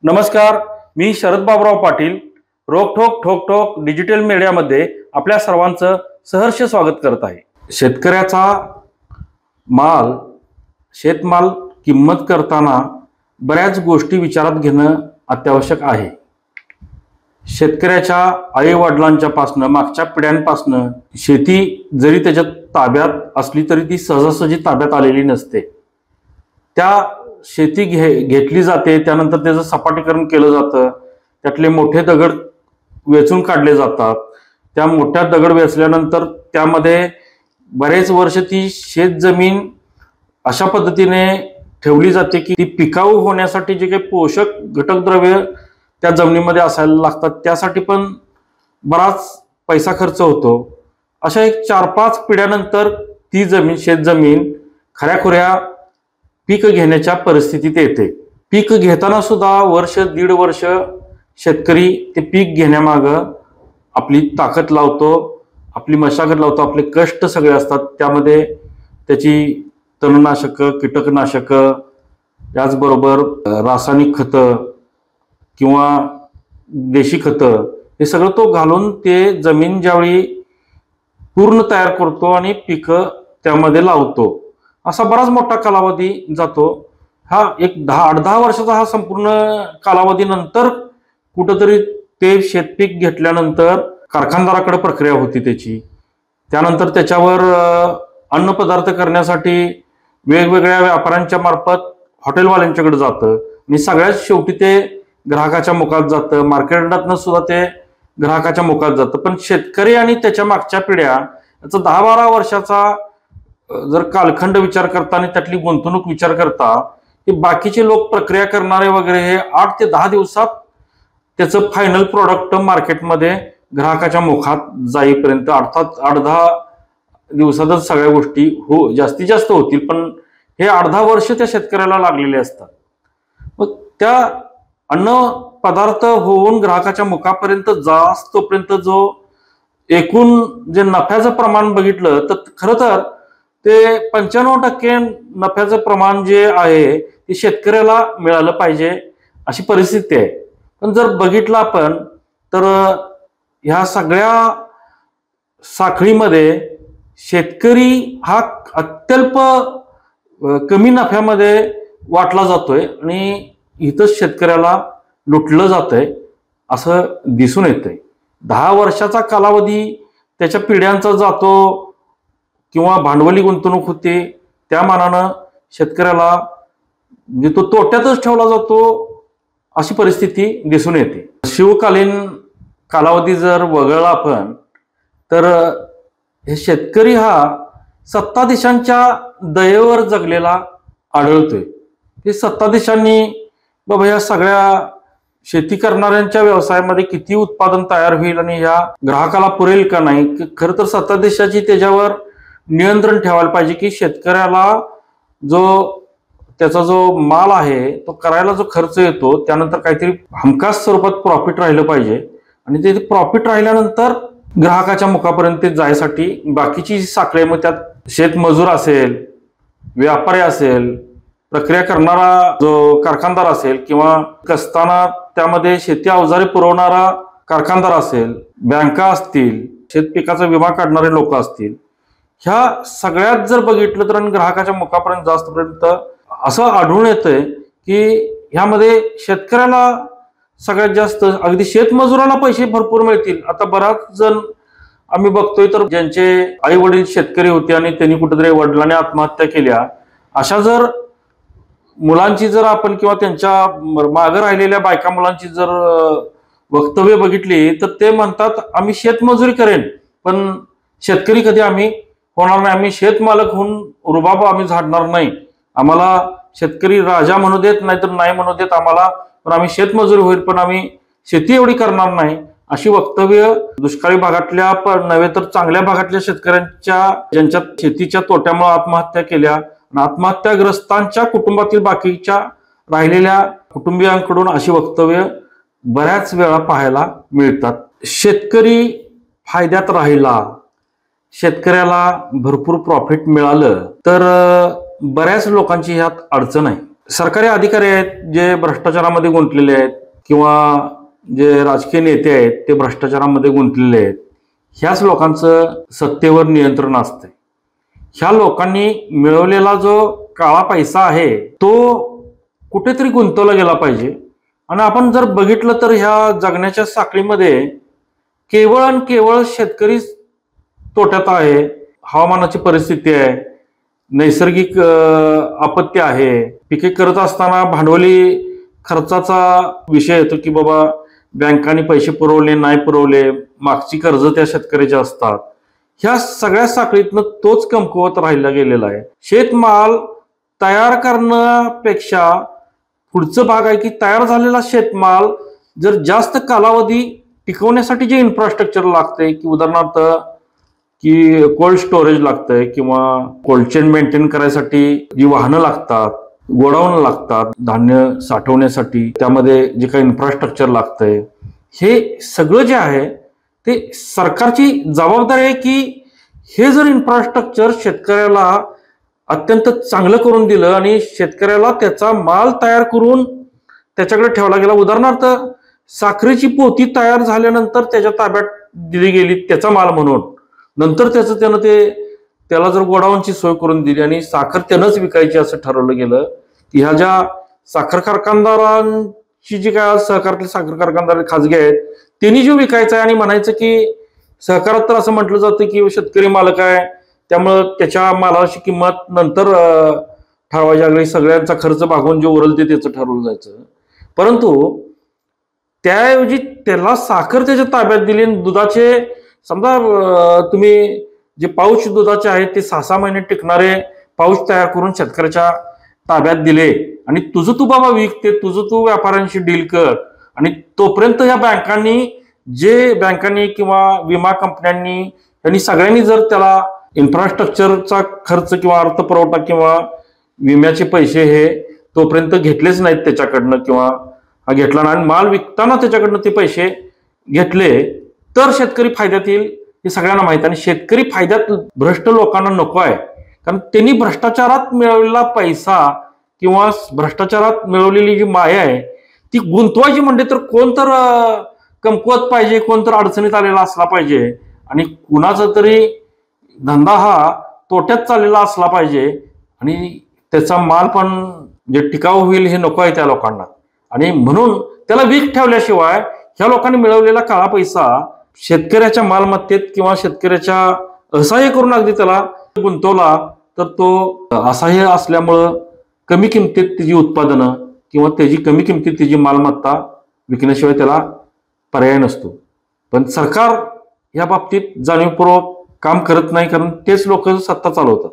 नमस्कार, मी शरद बाबुराव पाटील. रोकठोक ठोकठोक डिजिटल मीडियामध्ये आपल्या सर्वांचं सहर्ष स्वागत करत आहे. शेतकऱ्याचा माल शेतमाल किंमत करताना बऱ्याच गोष्टी विचारात घेणं अत्यावश्यक आहे. शेतकऱ्याच्या आई वडिलांच्या पासनं मागच्या पिढ्यांपासनं शेती जरी त्याच्या ताब्यात असली तरी ती सहजासहजी ताब्यात आलेली नसते. त्या शेती घेतली जाते, त्यानंतर त्याचं सपाटीकरण केलं जातं, त्यातले मोठे दगड वेचून काढले जातात. त्या मोठ्या दगड वेचल्यानंतर त्यामध्ये बरेच वर्ष ती शेत जमीन अशा पद्धतीने ठेवली जाते की ती पिकाऊ होण्यासाठी जे काही पोषक घटक द्रव्य त्या जमिनीमध्ये असायला लागतात त्यासाठी पण बराच पैसा खर्च होतो. अशा एक 4-5 पिढ्यानंतर ती जमीन शेतजमीन खऱ्याखुऱ्या पीक घेण्याच्या परिस्थितीत येते. पीक घेताना सुद्धा वर्ष दीड वर्ष शेतकरी ते पीक घेण्यामागं आपली ताकद लावतो, आपली मशागत लावतो, आपले कष्ट सगळे असतात. त्यामध्ये त्याची तणनाशकं, कीटकनाशकं, याचबरोबर रासायनिक खतं किंवा देशी खतं हे सगळं तो घालून ते जमीन ज्यावेळी पूर्ण तयार करतो आणि पिकं त्यामध्ये लावतो. असा बराच मोठा कालावधी जातो. हा एक 8-10 वर्षाचा हा संपूर्ण कालावधी नंतर कुठंतरी ते शेतपीक घेतल्यानंतर कारखानदाराकडे प्रक्रिया होती त्याची. त्यानंतर त्याच्यावर अन्नपदार्थ करण्यासाठी वेगवेगळ्या व्यापाऱ्यांच्या मार्फत हॉटेलवाल्यांच्याकडे जातं आणि सगळ्यात शेवटी ते ग्राहकाच्या मुखात जातं. मार्केटातनं सुद्धा ते ग्राहकाच्या मुखात जातं. पण शेतकरी आणि त्याच्या मागच्या पिढ्या याचा 10-12 वर्षाचा जर कालखंड विचार करता आणि त्यातली गुंतवणूक विचार करता की बाकीचे लोक प्रक्रिया करणारे वगैरे हे 8 ते 10 दिवसात त्याचं फायनल प्रोडक्ट मार्केटमध्ये ग्राहकाच्या मुखात जाईपर्यंत अर्थात 8-10 दिवसातच सगळ्या गोष्टी जास्तीत जास्त होतील. पण हे 8-10 वर्ष त्या शेतकऱ्याला लागलेले असतात. मग त्या अन्न पदार्थ होऊन ग्राहकाच्या मुखापर्यंत तोपर्यंत जो एकूण जे नफ्याचं प्रमाण बघितलं तर खरं तर ते 95% नफ्याचं प्रमाण जे आहे ते शेतकऱ्याला मिळालं पाहिजे अशी परिस्थिती आहे. पण जर बघितलं आपण तर ह्या सगळ्या साखळीमध्ये शेतकरी हा अत्यल्प कमी नफ्यामध्ये वाटला जातोय आणि इथंच शेतकऱ्याला लुटलं जातंय असं दिसून येतंय. 10 वर्षाचा कालावधी त्याच्या पिढ्यांचा जातो किंवा भांडवली गुंतवणूक होते, त्या मानानं शेतकऱ्याला म्हणजे तो तोट्यातच ठेवला जातो अशी परिस्थिती दिसून येते. शिवकालीन कालावधी जर वगळला आपण तर हे शेतकरी हा सत्ताधीशांच्या दयेवर जगलेला आढळतोय. हे सत्ताधीशांनी बाबा या सगळ्या शेती करणाऱ्यांच्या व्यवसायामध्ये किती उत्पादन तयार होईल आणि या ग्राहकाला पुरेल का नाही, खरं तर सत्ताधीशाची त्याच्यावर नियंत्रण ठेवायला पाहिजे की शेतकऱ्याला त्याचा जो माल आहे तो करायला जो खर्च येतो त्यानंतर काहीतरी हमखास स्वरूपात प्रॉफिट राहिलं पाहिजे आणि ते प्रॉफिट राहिल्यानंतर ग्राहकाच्या मुखापर्यंत जायसाठी बाकीची साखळी, मग त्यात शेतमजूर असेल, व्यापारी असेल, प्रक्रिया करणारा जो कारखानदार असेल किंवा कसताना त्यामध्ये शेती अवजारे पुरवणारा कारखानदार असेल, बँका असतील, शेतपिकाचा विमा काढणारे लोक असतील, ह्या सगळ्यात जर बघितलं तर ग्राहकाच्या मुखापर्यंत जास्तपर्यंत असं आढळून येतंय की ह्यामध्ये शेतकऱ्याला सगळ्यात जास्त, अगदी शेतमजुराला पैसे भरपूर मिळतील. आता बराच जण आम्ही बघतोय तर ज्यांचे आई वडील शेतकरी होते आणि त्यांनी कुठेतरी वडिलांनी आत्महत्या केल्या, अशा जर मुलांची जर आपण किंवा त्यांच्या मागे राहिलेल्या बायका मुलांची जर वक्तव्य बघितली तर ते म्हणतात आम्ही शेतमजुरी करेन पण शेतकरी कधी आम्ही होणार नाही, आम्ही शेतमालक होऊन रुबाब आम्ही झाडणार नाही, आम्हाला शेतकरी राजा म्हणू देत नाही तर नाही म्हणू देत आम्हाला, पण आम्ही शेतमजुरी होईल पण आम्ही शेती एवढी करणार नाही, अशी वक्तव्य दुष्काळी भागातल्या पण नव्हे तर चांगल्या भागातल्या शेतकऱ्यांच्या ज्यांच्या शेतीच्या तोट्यामुळे आत्महत्या केल्या आणि आत्महत्याग्रस्तांच्या कुटुंबातील बाकीच्या राहिलेल्या कुटुंबियांकडून अशी वक्तव्य बऱ्याच वेळा पाहायला मिळतात. शेतकरी फायद्यात राहिला, शेतकऱ्याला भरपूर प्रॉफिट मिळालं तर बऱ्याच लोकांची ह्यात अडचण आहे. सरकारी अधिकारी आहेत जे भ्रष्टाचारामध्ये गुंतलेले आहेत किंवा जे राजकीय नेते आहेत ते भ्रष्टाचारामध्ये गुंतलेले आहेत, ह्याच लोकांचं सत्तेवर नियंत्रण असतं. ह्या लोकांनी मिळवलेला जो काळा पैसा आहे तो कुठेतरी गुंतवला गेला पाहिजे. आणि आपण जर बघितलं तर ह्या जगण्याच्या साखळीमध्ये केवळ आणि केवळ शेतकरी तोट्यात आहे. हवामानाची परिस्थिती आहे, नैसर्गिक आपत्ती आहे, पिके करत असताना भांडवली खर्चाचा विषय येतो की बाबा बँकांनी पैसे पुरवले नाही पुरवले, मागची कर्ज त्या शेतकऱ्याची असतात. ह्या सगळ्या साखळीतनं तोच कमकुवत राहिला गेलेला आहे. शेतमाल तयार करण्यापेक्षा पुढचं भाग आहे की तयार झालेला शेतमाल जर जास्त कालावधी टिकवण्यासाठी जे इन्फ्रास्ट्रक्चर लागतंय की उदाहरणार्थ की कोल्ड स्टोरेज लागतंय किंवा कोल्ड चेन मेंटेन करायसाठी जी वाहनं लागतात, गोडाऊन लागतात, धान्य साठवण्यासाठी त्यामध्ये जे काही इन्फ्रास्ट्रक्चर लागतंय, हे सगळं जे आहे ते सरकारची जबाबदारी आहे की हे जर इन्फ्रास्ट्रक्चर शेतकऱ्याला अत्यंत चांगलं करून दिलं आणि शेतकऱ्याला त्याचा माल तयार करून त्याच्याकडे ठेवला गेला. उदाहरणार्थ साखरेची पोती तयार झाल्यानंतर त्याच्या ताब्यात दिली गेली त्याचा माल म्हणून, नंतर त्याला जर गोडाऊनची सोय करून दिली आणि साखर त्यानंच विकायची असं ठरवलं गेलं की ह्या ज्या साखर कारखानदारांची जी काय सहकारातले साखर कारखानदार खाजगी आहेत त्यांनी जो विकायचा आहे आणि म्हणायचं की सहकारात तर असं म्हटलं जातं की शेतकरी मालक आहे त्यामुळं त्याच्या मालाची किंमत नंतर ठरवायची लागली, सगळ्यांचा खर्च भागवून जे उरल ते त्याचं ठरवलं जायचं. परंतु त्याऐवजी त्याला साखर त्याच्या ताब्यात दिली. दुधाचे समजा तुम्ही जे पाऊच दुधाचे आहेत ते 6-6 महिने टिकणारे पाऊच तयार करून शेतकऱ्याच्या ताब्यात दिले आणि तुझं तू बाबा विक, ते तुझं तू व्यापाऱ्यांशी डील कर. आणि तोपर्यंत ह्या बँकांनी किंवा विमा कंपन्यांनी यांनी सगळ्यांनी जर त्याला इन्फ्रास्ट्रक्चरचा खर्च किंवा अर्थपुरवठा किंवा विम्याचे पैसे हे तोपर्यंत घेतलेच नाहीत त्याच्याकडनं किंवा हा घेतला नाही आणि माल विकताना त्याच्याकडनं ते पैसे घेतले तर शेतकरी फायद्यात येईल हे सगळ्यांना माहिती. आणि शेतकरी फायद्यात भ्रष्ट लोकांना नको आहे, कारण त्यांनी भ्रष्टाचारात मिळवलेला पैसा किंवा भ्रष्टाचारात मिळवलेली जी माया आहे ती गुंतवायची म्हणजे तर कोण तर कमकुवत पाहिजे, कोण तर अडचणीत आलेला असला पाहिजे आणि कुणाचा तरी धंदा हा तोट्यात चाललेला असला पाहिजे आणि त्याचा माल पण जे टिकाऊ होईल हे नको आहे त्या लोकांना. आणि म्हणून त्याला वीक ठेवल्याशिवाय ह्या लोकांनी मिळवलेला काळा पैसा शेतकऱ्याच्या मालमत्तेत किंवा शेतकऱ्याच्या असहाय्य करून अगदी त्याला गुंतवला तर तो असहाय्य असल्यामुळं कमी किमतीत त्याची उत्पादनं किंवा त्याची कमी किमतीत त्याची मालमत्ता विकण्याशिवाय त्याला पर्याय नसतो. पण सरकार या बाबतीत जाणीवपूर्वक काम करत नाही, कारण तेच लोक सत्ता चालवतात.